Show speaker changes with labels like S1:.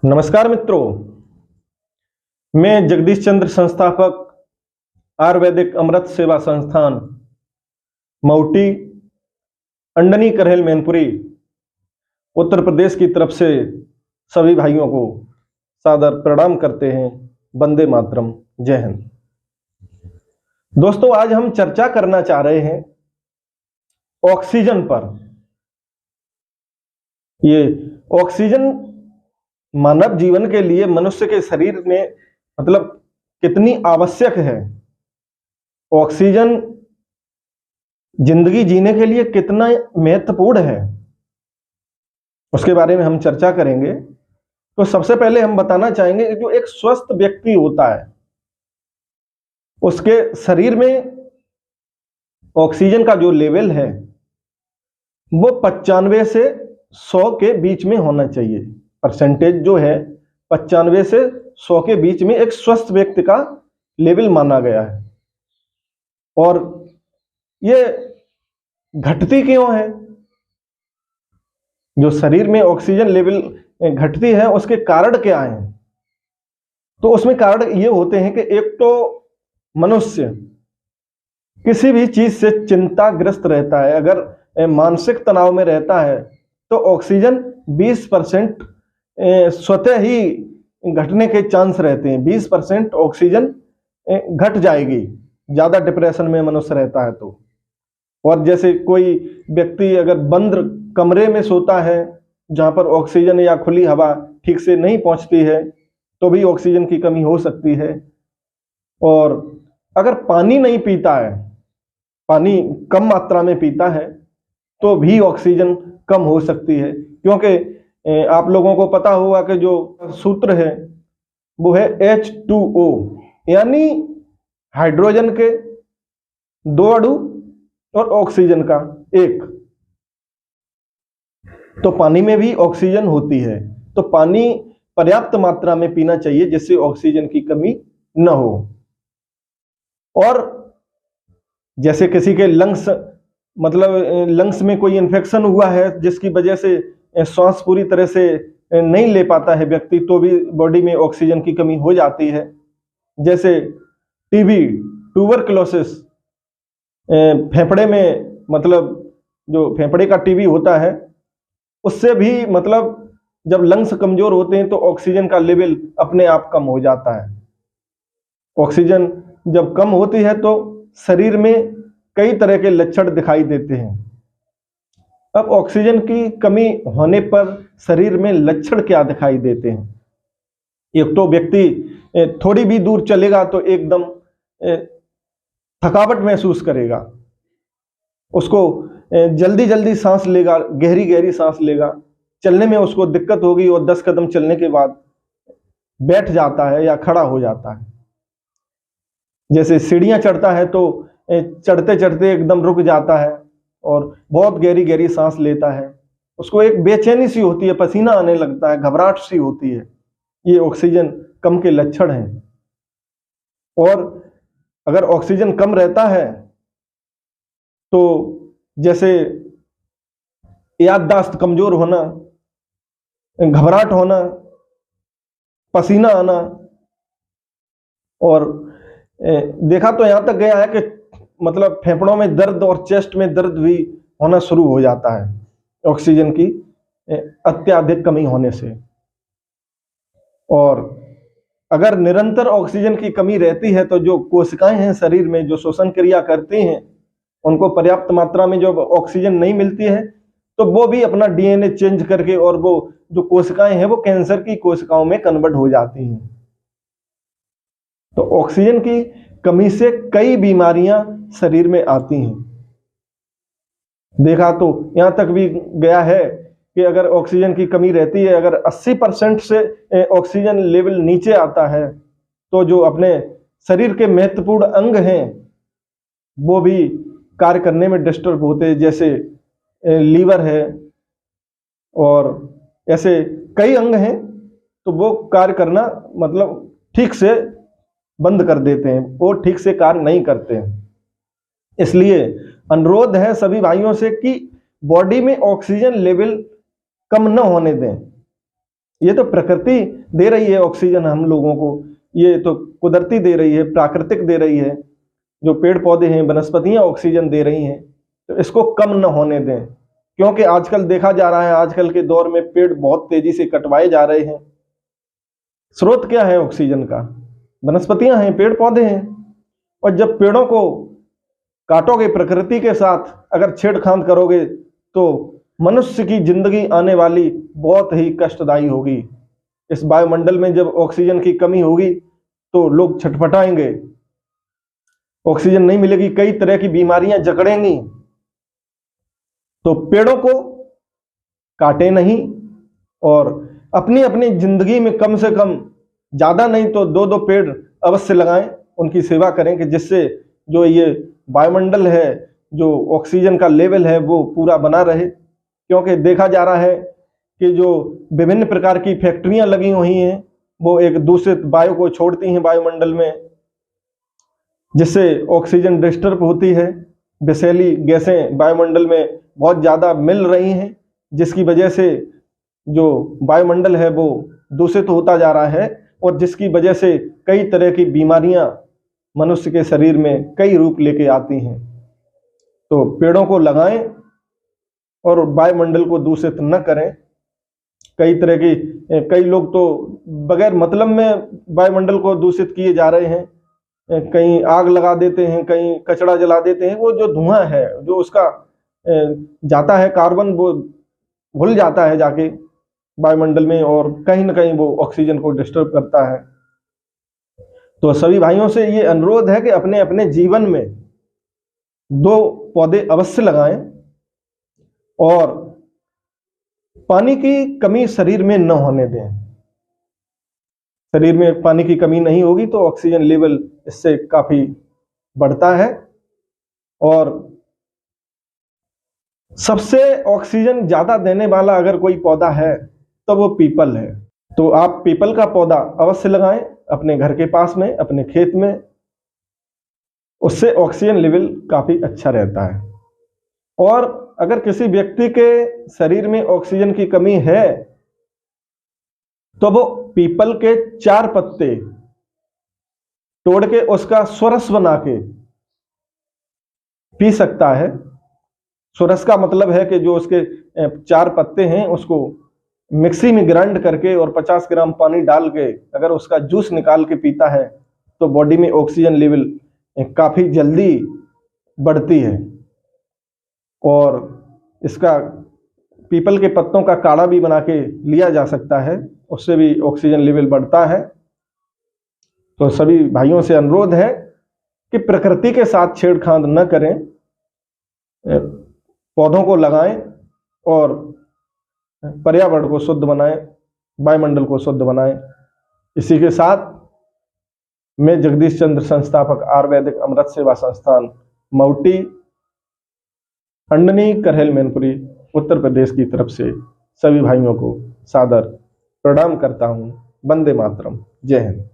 S1: नमस्कार मित्रों, मैं जगदीश चंद्र, संस्थापक आयुर्वेदिक अमृत सेवा संस्थान मऊटी, अंडनी करहेल मैनपुरी, उत्तर प्रदेश की तरफ से सभी भाइयों को सादर प्रणाम करते हैं। वंदे मातरम, जय हिंद। दोस्तों, आज हम चर्चा करना चाह रहे हैं ऑक्सीजन पर। ये ऑक्सीजन मानव जीवन के लिए, मनुष्य के शरीर में मतलब कितनी आवश्यक है। ऑक्सीजन जिंदगी जीने के लिए कितना महत्वपूर्ण है, उसके बारे में हम चर्चा करेंगे। तो सबसे पहले हम बताना चाहेंगे कि जो एक स्वस्थ व्यक्ति होता है, उसके शरीर में ऑक्सीजन का जो लेवल है वो 95 से 100 के बीच में होना चाहिए। परसेंटेज जो है 95 से 100 के बीच में एक स्वस्थ व्यक्ति का लेवल माना गया है। और ये घटती क्यों है? जो शरीर में ऑक्सीजन लेवल घटती है, उसके कारण क्या हैं? तो उसमें कारण ये होते हैं कि एक तो मनुष्य किसी भी चीज से चिंताग्रस्त रहता है। अगर मानसिक तनाव में रहता है तो ऑक्सीजन 20% स्वतः ही घटने के चांस रहते हैं। 20% ऑक्सीजन घट जाएगी ज्यादा डिप्रेशन में मनुष्य रहता है तो। और जैसे कोई व्यक्ति अगर बंद कमरे में सोता है जहां पर ऑक्सीजन या खुली हवा ठीक से नहीं पहुंचती है, तो भी ऑक्सीजन की कमी हो सकती है। और अगर पानी नहीं पीता है, पानी कम मात्रा में पीता है, तो भी ऑक्सीजन कम हो सकती है। क्योंकि आप लोगों को पता होगा कि जो सूत्र है वो है H2O, यानी हाइड्रोजन के 2 अणु और ऑक्सीजन का 1। तो पानी में भी ऑक्सीजन होती है, तो पानी पर्याप्त मात्रा में पीना चाहिए जिससे ऑक्सीजन की कमी न हो। और जैसे किसी के लंग्स में कोई इन्फेक्शन हुआ है जिसकी वजह से श्वास पूरी तरह से नहीं ले पाता है व्यक्ति, तो भी बॉडी में ऑक्सीजन की कमी हो जाती है। जैसे टीबी, ट्यूबरकुलोसिस, फेफड़े में मतलब जो फेफड़े का टीबी होता है, उससे भी मतलब जब लंग्स कमजोर होते हैं तो ऑक्सीजन का लेवल अपने आप कम हो जाता है। ऑक्सीजन जब कम होती है तो शरीर में कई तरह के लक्षण दिखाई देते हैं। अब ऑक्सीजन की कमी होने पर शरीर में लक्षण क्या दिखाई देते हैं? एक तो व्यक्ति थोड़ी भी दूर चलेगा तो एकदम थकावट महसूस करेगा, उसको जल्दी जल्दी सांस लेगा, गहरी गहरी सांस लेगा, चलने में उसको दिक्कत होगी और 10 कदम चलने के बाद बैठ जाता है या खड़ा हो जाता है। जैसे सीढ़ियां चढ़ता है तो चढ़ते चढ़ते एकदम रुक जाता है और बहुत गहरी गहरी सांस लेता है, उसको एक बेचैनी सी होती है, पसीना आने लगता है, घबराहट सी होती है। ये ऑक्सीजन कम के लक्षण हैं। और अगर ऑक्सीजन कम रहता है तो जैसे याददाश्त कमजोर होना, घबराहट होना, पसीना आना, और देखा तो यहां तक गया है कि मतलब फेफड़ों में दर्द और चेस्ट में दर्द भी होना शुरू हो जाता है ऑक्सीजन की अत्यधिक कमी होने से। और अगर निरंतर ऑक्सीजन की कमी रहती है तो जो कोशिकाएं हैं शरीर में जो श्वसन क्रिया करती हैं, उनको पर्याप्त मात्रा में जब ऑक्सीजन नहीं मिलती है तो वो भी अपना डीएनए चेंज करके और वो जो कोशिकाएं हैं वो कैंसर की कोशिकाओं में कन्वर्ट हो जाती हैं। तो ऑक्सीजन की कमी से कई बीमारियां शरीर में आती हैं। देखा तो यहां तक भी गया है कि अगर ऑक्सीजन की कमी रहती है, अगर 80% से ऑक्सीजन लेवल नीचे आता है तो जो अपने शरीर के महत्वपूर्ण अंग हैं वो भी कार्य करने में डिस्टर्ब होते हैं। जैसे लीवर है और ऐसे कई अंग हैं, तो वो कार्य करना मतलब ठीक से बंद कर देते हैं, वो ठीक से कार्य नहीं करते हैं। इसलिए अनुरोध है सभी भाइयों से कि बॉडी में ऑक्सीजन लेवल कम न होने दें। ये तो प्रकृति दे रही है ऑक्सीजन हम लोगों को, ये तो कुदरती दे रही है, प्राकृतिक दे रही है। जो पेड़ पौधे हैं, वनस्पतियां ऑक्सीजन दे रही हैं, तो इसको कम न होने दें। क्योंकि आजकल देखा जा रहा है, आजकल के दौर में पेड़ बहुत तेजी से कटवाए जा रहे हैं। स्रोत क्या है ऑक्सीजन का? वनस्पतियां हैं, पेड़ पौधे हैं। और जब पेड़ों को काटोगे, प्रकृति के साथ अगर छेड़खानी करोगे, तो मनुष्य की जिंदगी आने वाली बहुत ही कष्टदायी होगी। इस वायुमंडल में जब ऑक्सीजन की कमी होगी तो लोग छटपटाएंगे, ऑक्सीजन नहीं मिलेगी, कई तरह की बीमारियां जकड़ेंगी। तो पेड़ों को काटे नहीं, और अपनी अपनी जिंदगी में कम से कम, ज्यादा नहीं तो 2-2 पेड़ अवश्य लगाएं, उनकी सेवा करें, कि जिससे जो ये वायुमंडल है, जो ऑक्सीजन का लेवल है, वो पूरा बना रहे। क्योंकि देखा जा रहा है कि जो विभिन्न प्रकार की फैक्ट्रियां लगी हुई हैं, वो एक दूषित वायु को छोड़ती हैं वायुमंडल में, जिससे ऑक्सीजन डिस्टर्ब होती है। विषैली गैसें वायुमंडल में बहुत ज़्यादा मिल रही हैं, जिसकी वजह से जो वायुमंडल है वो दूषित होता जा रहा है, और जिसकी वजह से कई तरह की बीमारियां मनुष्य के शरीर में कई रूप लेके आती हैं। तो पेड़ों को लगाएं और वायुमंडल को दूषित न करें। कई लोग तो बगैर मतलब में वायुमंडल को दूषित किए जा रहे हैं। कहीं आग लगा देते हैं, कहीं कचरा जला देते हैं। वो जो धुआं है, जो उसका जाता है कार्बन, वो घुल जाता है जाके वायुमंडल में, और कहीं ना कहीं वो ऑक्सीजन को डिस्टर्ब करता है। तो सभी भाइयों से ये अनुरोध है कि अपने अपने जीवन में 2 पौधे अवश्य लगाएं, और पानी की कमी शरीर में न होने दें। शरीर में पानी की कमी नहीं होगी तो ऑक्सीजन लेवल इससे काफी बढ़ता है। और सबसे ऑक्सीजन ज्यादा देने वाला अगर कोई पौधा है तो वो पीपल है। तो आप पीपल का पौधा अवश्य लगाएं अपने घर के पास में, अपने खेत में। उससे ऑक्सीजन लेवल काफी अच्छा रहता है। और अगर किसी व्यक्ति के शरीर में ऑक्सीजन की कमी है तो वो पीपल के 4 पत्ते तोड़ के उसका स्वरस बना के पी सकता है। स्वरस का मतलब है कि जो उसके 4 पत्ते हैं उसको मिक्सी में ग्राइंड करके और 50 ग्राम पानी डाल के अगर उसका जूस निकाल के पीता है तो बॉडी में ऑक्सीजन लेवल काफी जल्दी बढ़ती है। और इसका पीपल के पत्तों का काढ़ा भी बना के लिया जा सकता है, उससे भी ऑक्सीजन लेवल बढ़ता है। तो सभी भाइयों से अनुरोध है कि प्रकृति के साथ छेड़खानी न करें, पौधों को लगाएं और पर्यावरण को शुद्ध बनाएं, वायुमंडल को शुद्ध बनाएं। इसी के साथ मैं जगदीश चंद्र, संस्थापक आयुर्वेदिक अमृत सेवा संस्थान मऊटी, अंडनी, करहेल, मैनपुरी, उत्तर प्रदेश की तरफ से सभी भाइयों को सादर प्रणाम करता हूं। वंदे मातरम। जय हिंद।